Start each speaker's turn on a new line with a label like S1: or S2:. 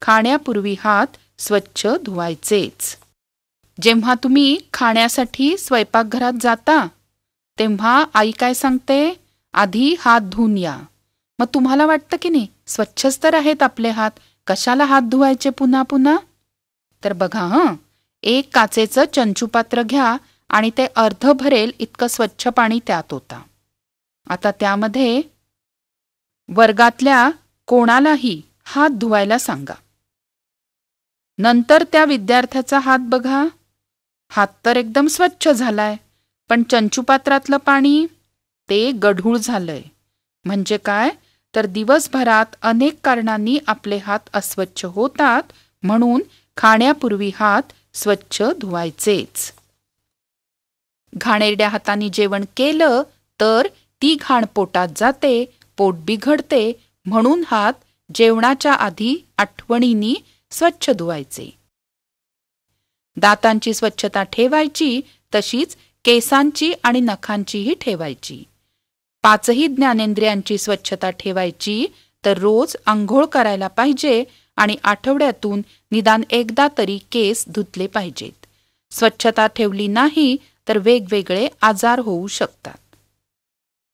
S1: खाण्यापूर्वी हात स्वच्छ धुवायचेच. जेव्हा तुम्ही खाण्यासाठी स्वयंपाकघरात जाता तेव्हा आई काय सांगते? आधी हात धुवून या. मग तुम्हाला वाटतं की नाही, स्वच्छच तर आहेत आपले हात, कशाला हात धुवायचे पुन्हा पुन्हा? तर बघा एक काचेचं चंचुपात्र घ्या आणि ते अर्ध भरेल इतकं स्वच्छ पाणी त्यात ओता. आता त्यामध्ये वर्गातल्या कोणालाही हात धुवायला सांगा. नंतर त्या विद्यार्थ्याचा हात बघा. हात तर एकदम स्वच्छ झालाय, पण चंचुपात्रातलं पाणी ते गढूळ झालंय. म्हणजे काय? तर दिवसभरात अनेक कारणांनी आपले हात अस्वच्छ होतात, म्हणून खाण्यापूर्वी हात स्वच्छ धुवायचेच. घाणेरड्या हातांनी जेवण केलं तर ती घाण पोटात जाते, पोट बिघडते, म्हणून हात जेवणाच्या आधी आठवणीने स्वच्छ धुवायचे. दातांची स्वच्छता ठेवायची, तशीच केसांची आणि नखांचीही ठेवायची. 5ही ज्ञानेंद्रियांची स्वच्छता ठेवायची, तर रोज अंघोळ करायला पाहिजे आणि आठवड्यातून निदान एकदा तरी केस धुतले पाहिजेत. स्वच्छता ठेवली नाही तर वेगवेगळे आजार होऊ शकतात.